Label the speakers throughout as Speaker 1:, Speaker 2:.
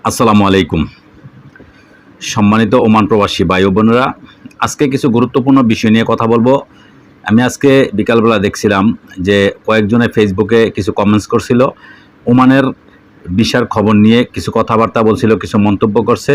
Speaker 1: আসসালামু আলাইকুম। সম্মানিত ওমান প্রবাসী ভাই ও বোনেরা, আজকে কিছু গুরুত্বপূর্ণ বিষয় নিয়ে কথা বলবো। আমি আজকে বিকালবেলা দেখছিলাম যে কয়েকজনে ফেসবুকে কিছু কমেন্টস করছিল। ওমানের ভিসার খবর নিয়ে কিছু কথাবার্তা বলছিল, কিছু মন্তব্য করছে।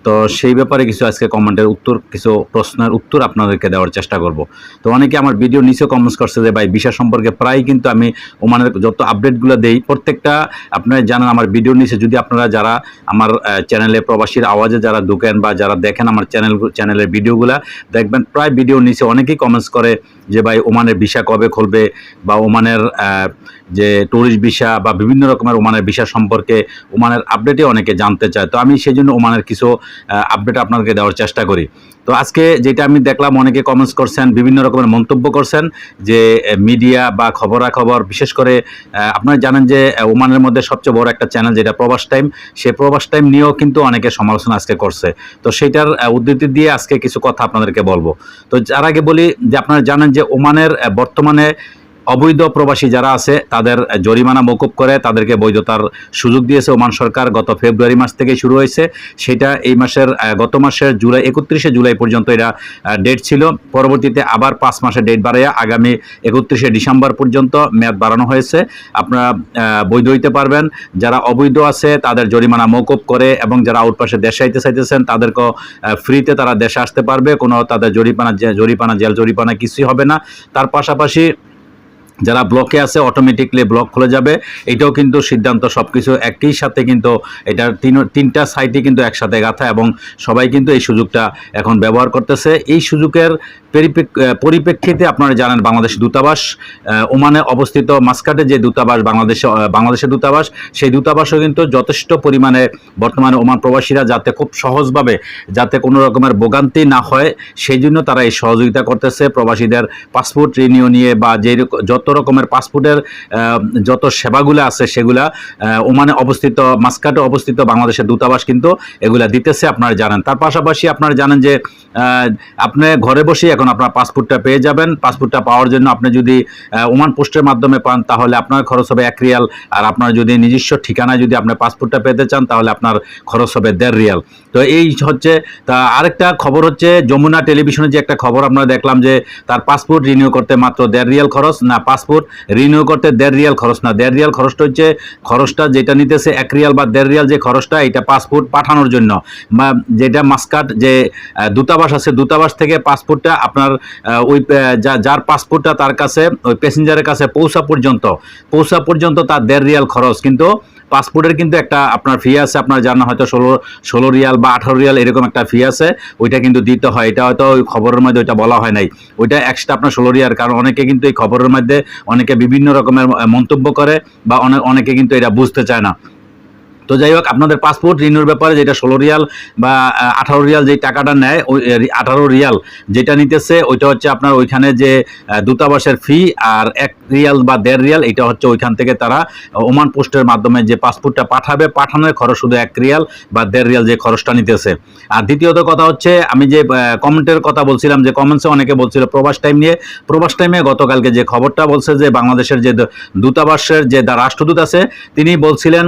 Speaker 1: তো সেই ব্যাপারে কিছু আজকে কমেন্টের উত্তর, কিছু প্রশ্নের উত্তর আপনাদেরকে দেওয়ার চেষ্টা করব। তো অনেকে আমার ভিডিও নিচে কমেন্টস করছে যে ভাই ভিসা সম্পর্কে প্রায় কিন্তু আমি ওমানের যত আপডেটগুলো দেই প্রত্যেকটা আপনারা জানেন আমার ভিডিওর নিচে, যদি আপনারা যারা আমার চ্যানেলে প্রবাসীর আওয়াজে যারা ঢুকেন বা যারা দেখেন আমার চ্যানেলের ভিডিওগুলা দেখবেন, প্রায় ভিডিওর নিচে অনেকেই কমেন্টস করে যে ভাই ওমানের ভিসা কবে খুলবে, বা ওমানের যে ট্যুরিস্ট ভিসা বা বিভিন্ন রকমের ওমানের ভিসা সম্পর্কে ওমানের আপডেটে অনেকে জানতে চায়। তো আমি সেই জন্য ওমানের কিছু আপডেট আপনাদেরকে দেওয়ার চেষ্টা করি। তো আজকে যেটা আমি দেখলাম, অনেকে কমেন্টস করছেন, বিভিন্ন রকমের মন্তব্য করছেন যে মিডিয়া বা খবরাখবর, বিশেষ করে আপনারা জানেন যে ওমানের মধ্যে সবচেয়ে বড় একটা চ্যানেল যেটা প্রবাস টাইম, সেই প্রবাস টাইম নিয়েও কিন্তু অনেকে সমালোচনা আজকে করছে। তো সেইটার উদ্ধৃতি দিয়ে আজকে কিছু কথা আপনাদেরকে বলবো। তো যার আগে বলি যে আপনারা জানেন যে ওমানের বর্তমানে অবৈধ প্রবাসী যারা আছে তাদের জরিমানা মকুব করে তাদেরকে বৈধতার সুযোগ দিয়েছে ওমান সরকার। গত ফেব্রুয়ারি মাস থেকে শুরু হয়েছে, সেটা এই মাসের গত মাসের 31শে জুলাই পর্যন্ত এটা ডেট ছিল। পরবর্তীতে আবার 5 মাসের ডেট বাড়াইয়া আগামী 31শে ডিসেম্বর পর্যন্ত মেয়াদ বাড়ানো হয়েছে। আপনারা বৈধ হইতে পারবেন। যারা অবৈধ আছে তাদের জরিমানা মকুব করে, এবং যারা আউটপাসে দেশে আইতে চাইতেছেন তাদেরকেও ফ্রিতে তারা দেশে আসতে পারবে, কোনো তাদের জরিমানা জেল জরিমানা কিছুই হবে না। তার পাশাপাশি যারা ব্লকে আছে অটোমেটিকলি ব্লক খুলে যাবে। এটাও কিন্তু সিদ্ধান্ত সবকিছু একই সাথে, কিন্তু এটার তিনটা সাইটই কিন্তু একসাথে গাঁথা, এবং সবাই কিন্তু এই সুযোগটা এখন ব্যবহার করতেছে। এই সুযোগের পরিপ্রেক্ষিতে আপনারা জানেন বাংলাদেশ দূতাবাস ওমানে অবস্থিত, মাস্কাটে যে দূতাবাস বাংলাদেশের দূতাবাস, সেই দূতাবাসও কিন্তু যথেষ্ট পরিমাণে বর্তমানে ওমান প্রবাসীরা যাতে খুব সহজভাবে যাতে কোনো রকমের ভোগান্তি না হয় সেই জন্য তারা এই সহযোগিতা করতেছে। প্রবাসীদের পাসপোর্ট রিনিউ নিয়ে বা যত রকমের পাসপোর্টের যত সেবাগুলো আছে সেগুলা ওমানে অবস্থিত, মাস্কাটে অবস্থিত বাংলাদেশের দূতাবাস কিন্তু এগুলা দিতেছে, আপনারা জানেন। তার পাশাপাশি আপনারা জানেন যে আপনি ঘরে বসেই এখন আপনার পাসপোর্টটা পেয়ে যাবেন। পাসপোর্টটা পাওয়ার জন্য আপনি যদি ওমান পোস্টের মাধ্যমে পান তাহলে আপনার খরচ হবে 1 রিয়াল, আর আপনার যদি নিজস্ব ঠিকানায় যদি আপনি পাসপোর্টটা পেতে চান তাহলে আপনার খরচ হবে 1.5 রিয়াল। তো এই হচ্ছে। তা আরেকটা খবর হচ্ছে, যমুনা টেলিভিশনে যে একটা খবর আমরা দেখলাম যে তার পাসপোর্ট রিনিউ করতে মাত্র 1.5 রিয়াল খরচ। না, পাসপোর্ট রিনিউ করতে 1.5 রিয়াল খরচ না, 1.5 রিয়াল খরচটা হচ্ছে খরচটা যেটা নিতেছে 1 রিয়াল বা 1.5 রিয়াল যে খরচটা, এটা পাসপোর্ট পাঠানোর জন্য, বা যেটা মাস্কাট যে দূতাবাস আছে দূতাবাস থেকে পাসপোর্টটা আপনার ওই যার পাসপোর্টটা তার কাছে ওই প্যাসেঞ্জারের কাছে পৌঁছা পর্যন্ত তার 1.5 রিয়াল খরচ। কিন্তু পাসপোর্টের কিন্তু একটা আপনার ফি আছে, আপনার জানা হয়তো 16 রিয়াল বা 18 রিয়াল এরকম একটা ফি আছে, ওইটা কিন্তু দিতে হয়। এটা হয়তো ওই খবরের মধ্যে ওইটা বলা হয় নাই, ওইটা এক্সট্রা আপনার 16 রিয়াল। কারণ অনেকে কিন্তু এই খবরের মধ্যে অনেকে বিভিন্ন রকমের মন্তব্য করে, বা অনেকে কিন্তু এটা বুঝতে চায় না। তো যাই হোক, আপনাদের পাসপোর্ট রিনিউর ব্যাপারে যেটা 16 রিয়াল বা 18 রিয়াল যেই টাকাটা নেয়, ওই 18 রিয়াল যেটা নিতেছে ওইটা হচ্ছে আপনার ওইখানে যে দূতাবাসের ফি, আর 1 রিয়াল বা 1.5 রিয়াল এটা হচ্ছে ওইখান থেকে তারা ওমান পোস্টের মাধ্যমে যে পাসপোর্টটা পাঠাবে, পাঠানোর খরচ শুধু 1 রিয়াল বা 1.5 রিয়াল যে খরচটা নিতেছে। আর দ্বিতীয়ত কথা হচ্ছে, আমি যে কমেন্টের কথা বলছিলাম, যে কমেন্টসে অনেকে বলছিল প্রবাস টাইম নিয়ে, প্রবাস টাইমে গতকালকে যে খবরটা বলছে যে বাংলাদেশের যে দূতাবাসের যে রাষ্ট্রদূত আছে তিনি বলছিলেন,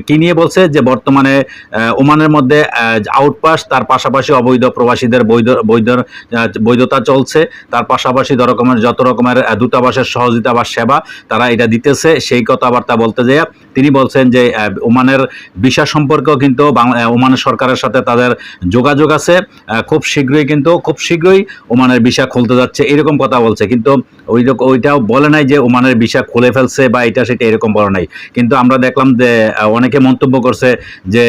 Speaker 1: কি নিয়ে বলছে যে বর্তমানে ওমানের মধ্যে আউটপাস, তার পাশাপাশি অবৈধ প্রবাসীদের বৈধতা চলছে, তার পাশাপাশি যত রকমের দূতাবাসের সহযোগিতা বা সেবা তারা এটা দিতেছে। সেই কথাবার্তা বলতে যেয়ে তিনি বলছেন যে ওমানের ভিসা সম্পর্কেও কিন্তু ওমানের সরকারের সাথে তাদের যোগাযোগ আছে, খুব শীঘ্রই ওমানের ভিসা খুলতে যাচ্ছে, এরকম কথা বলছে। কিন্তু ওইটাও বলে নাই যে ওমানের ভিসা খুলে ফেলছে বা এটা সেটা এরকম বলে নাই। কিন্তু আমরা দেখলাম যে অনেকে মন্তব্য করছে যে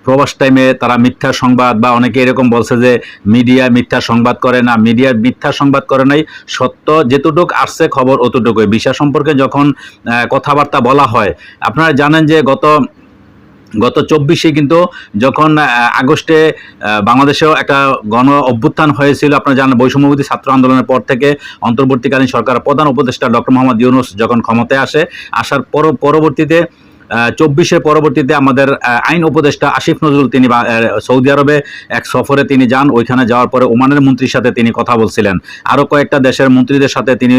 Speaker 1: প্রবাস টাইমে তারা মিথ্যা সংবাদ, বা অনেকে এরকম বলছে যে মিডিয়া মিথ্যা সংবাদ করে না, মিডিয়া মিথ্যা সংবাদ করে নাই, সত্য যেতটুকু আসছে খবর অতটুকুই। ভিসা সম্পর্কে যখন কথাবার্তা বলা হয়, আপনারা জানেন যে গত 24শে কিন্তু যখন আগস্টে বাংলাদেশেও একটা গণ অভ্যুত্থান হয়েছিল, আপনারা জানেন বৈষম্যবিরোধী ছাত্র আন্দোলনের পর থেকে অন্তর্বর্তীকালীন সরকার প্রধান উপদেষ্টা ডক্টর মোহাম্মদ ইউনূস যখন ক্ষমতায় আসার পরবর্তীতে 24-এর পরবর্তীতে আমাদের আইন উপদেষ্টা আসিফ নজরুল তিনি সৌদি আরবে এক সফরে তিনি যান। ওইখানে যাওয়ার পরে ওমানের মন্ত্রীর সাথে তিনি কথা বলছিলেন। আরও কয়েকটা দেশের মন্ত্রীদের সাথে তিনি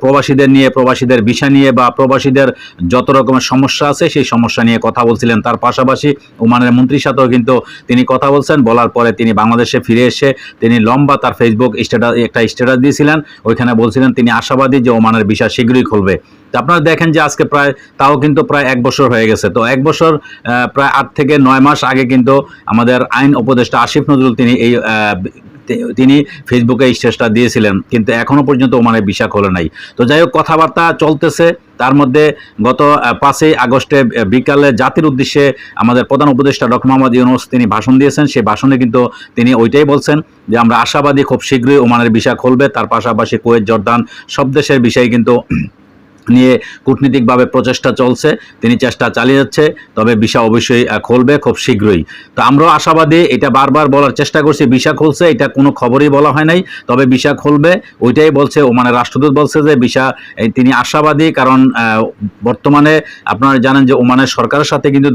Speaker 1: প্রবাসীদের নিয়ে, প্রবাসীদের ভিসা নিয়ে বা প্রবাসীদের যত রকমের সমস্যা আছে সেই সমস্যা নিয়ে কথা বলছিলেন। তার পাশাপাশি ওমানের মন্ত্রীর সাথেও কিন্তু তিনি কথা বলছেন। বলার পরে তিনি বাংলাদেশে ফিরে এসে তিনি লম্বা তার ফেসবুক একটা স্ট্যাটাস দিয়েছিলেন। ওইখানে বলছিলেন তিনি আশাবাদী যে ওমানের ভিসা শীঘ্রই খুলবে। তো আপনারা দেখেন যে আজকে তাও কিন্তু প্রায় 1 বছর হয়ে গেছে। তো 1 বছর প্রায় 8 থেকে 9 মাস আগে কিন্তু আমাদের আইন উপদেষ্টা আসিফ নজরুল তিনি ফেসবুকে স্ট্যাটাসটা দিয়েছিলেন, কিন্তু এখনো পর্যন্ত ওমানের ভিসা খোলে নাই। তো যাই হোক, কথাবার্তা চলতেছে। তার মধ্যে গত 5ই আগস্টে বিকালে জাতির উদ্দেশ্যে আমাদের প্রধান উপদেষ্টা ডক্টর মোহাম্মদ ইউনূস তিনি ভাষণ দিয়েছেন। সেই ভাষণে কিন্তু তিনি ওইটাই বলছেন যে আমরা আশাবাদী খুব শীঘ্রই ওমানের ভিসা খুলবে। তার পাশাপাশি কুয়েত, জর্দান সব দেশের বিষয়ে কিন্তু নিয়ে কূটনীতিকভাবে প্রচেষ্টা চলছে, তিনি চেষ্টা চালিয়ে যাচ্ছে। তবে ভিসা অবশ্যই খুলবে খুব শীঘ্রই। তো আমরাও আশাবাদী, এটা বারবার বলার চেষ্টা করছি, ভিসা খুলছে, এটা কোনো খবরই বলা হয় নাই, তবে ভিসা খুলবে ওইটাই বলছে ওমানের রাষ্ট্রদূত। বলছে যে ভিসা তিনি আশাবাদী, কারণ বর্তমানে আপনারা জানেন যে ওমানের সরকারের সাথে কিন্তু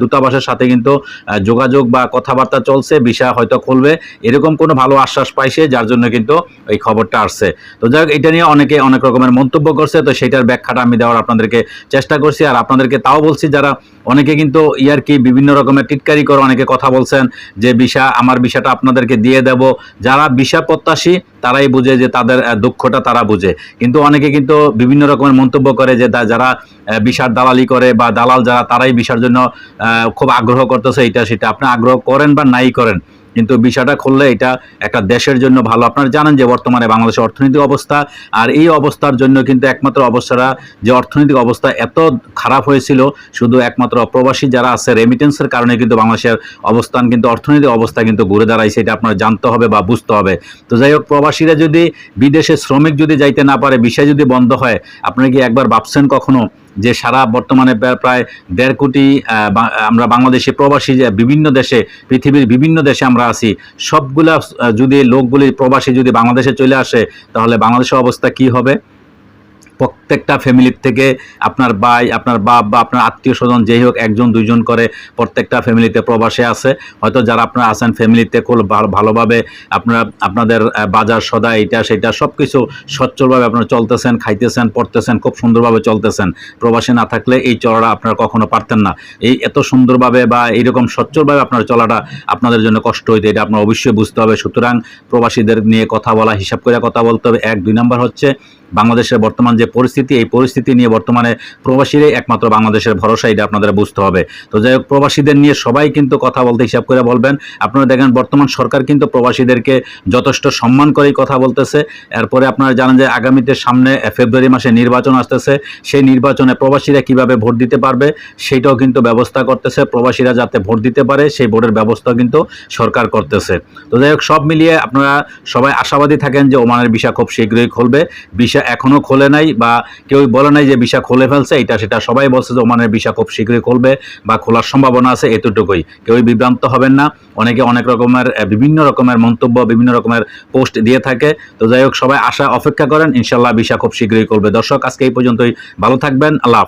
Speaker 1: দূতাবাসের সাথে কিন্তু যোগাযোগ বা কথাবার্তা চলছে, ভিসা হয়তো খুলবে, এরকম কোনো ভালো আশ্বাস পাইছে, যার জন্য কিন্তু এই খবরটা আসছে। তো যাই হোক, এটা নিয়ে অনেকে অনেক রকমের মন্তব্য করছে। তো সেটার ব্যাখ্যাটা আমি দেওয়ার আপনাদেরকে চেষ্টা করছি। আর আপনাদেরকে তাও বলছি, যারা অনেকে কিন্তু কি বিভিন্ন রকমের টিটকারি করে অনেকে কথা বলছেন যে আমার ভিসাটা আপনাদেরকে দিয়ে দেব, যারা ভিসা প্রত্যাশী তারাই বুঝে যে তাদের দুঃখটা তারা বুঝে। কিন্তু অনেকে কিন্তু বিভিন্ন রকমের মন্তব্য করে যে যারা ভিসার দালালি করে বা দালাল যারা, তারাই ভিসার জন্য খুব আগ্রহ করতেছে। এটা সেটা আপনি আগ্রহ করেন বা নাই করেন, কিন্তু ভিসাটা খুললে এটা একটা দেশের জন্য ভালো। আপনারা জানেন যে বর্তমানে বাংলাদেশের অর্থনৈতিক অবস্থা, আর এই অবস্থার জন্য কিন্তু একমাত্র অবস্থাটা যে অর্থনৈতিক অবস্থা এত খারাপ হয়েছিল, শুধু একমাত্র প্রবাসী যারা আছে রেমিটেন্সের কারণে কিন্তু বাংলাদেশের অবস্থান কিন্তু অর্থনৈতিক অবস্থা কিন্তু ঘুরে দাঁড়াইছে। এটা আপনারা জানতে হবে বা বুঝতে হবে। তো যাই হোক, প্রবাসীরা যদি বিদেশে শ্রমিক যদি যাইতে না পারে, ভিসা যদি বন্ধ হয়, আপনারা কি একবার ভাবছেন কখনো যে সারা বর্তমানে প্রায় 1.5 কোটি আমরা বাংলাদেশি প্রবাসী বিভিন্ন দেশে, পৃথিবীর বিভিন্ন দেশে আমরা আছি, সবগুলা যদি লোকগুলি প্রবাসী যদি বাংলাদেশে চলে আসে, তাহলে বাংলাদেশের অবস্থা কি হবে? প্রত্যেকটা ফ্যামিলির থেকে আপনার ভাই, আপনার বাপ বা আপনার আত্মীয় স্বজন যেই হোক, 1-2 করে প্রত্যেকটা ফ্যামিলিতে প্রবাসে আছে। হয়তো যারা আপনারা আছেন ফ্যামিলিতে খুব ভালোভাবে আপনাদের বাজার সদা এইটা সেটা সব কিছু সচ্ছলভাবে আপনারা চলতেছেন, খাইতেছেন, পড়তেছেন, খুব সুন্দরভাবে চলতেছেন। প্রবাসে না থাকলে এই চলাটা আপনারা কখনো পারতেন না। এই এত সুন্দরভাবে বা এইরকম সচ্ছলভাবে আপনার চলাটা আপনাদের জন্য কষ্ট হইতে, এটা আপনার অবশ্যই বুঝতে হবে। সুতরাং প্রবাসীদের নিয়ে কথা বলা, হিসাব করে কথা বলতে হবে। 1-2 নম্বর হচ্ছে বাংলাদেশের বর্তমান যে পরিস্থিতি, এই পরিস্থিতি নিয়ে বর্তমানে প্রবাসীরাই একমাত্র বাংলাদেশের ভরসা, এটা আপনাদের বুঝতে হবে। তো যাই হোক, প্রবাসীদের নিয়ে সবাই কিন্তু কথা বলতে হিসাব করে বলবেন। আপনারা দেখেন বর্তমান সরকার কিন্তু প্রবাসীদেরকে যথেষ্ট সম্মান করেই কথা বলতেছে। এরপরে আপনারা জানেন যে আগামীতে সামনে ফেব্রুয়ারি মাসে নির্বাচন আসতেছে, সেই নির্বাচনে প্রবাসীরা কিভাবে ভোট দিতে পারবে সেটাও কিন্তু ব্যবস্থা করতেছে। প্রবাসীরা যাতে ভোট দিতে পারে সেই ভোটের ব্যবস্থাও কিন্তু সরকার করতেছে। তো যাই হোক, সব মিলিয়ে আপনারা সবাই আশাবাদী থাকেন যে ওমানের ভিসা খুব শীঘ্রই খুলবে। ভিসা এখনো খোলে নাই বা কেউ বলে নাই যে ভিসা খুলে ফেলছে, এটা সেটা সবাই বলছে যে ওমানের ভিসা খুব শীঘ্রই খুলবে বা খোলার সম্ভাবনা আছে, এতটুকুই। কেউই বিভ্রান্ত হবেন না। অনেকে অনেক রকমের বিভিন্ন রকমের মন্তব্য, বিভিন্ন রকমের পোস্ট দিয়ে থাকে। তো যাই হোক, সবাই অপেক্ষা করেন, ইনশাল্লাহ ভিসা খুব শীঘ্রই খুলবে। দর্শক, আজকে এই পর্যন্তই। ভালো থাকবেন। আল্লাহ হাফেজ।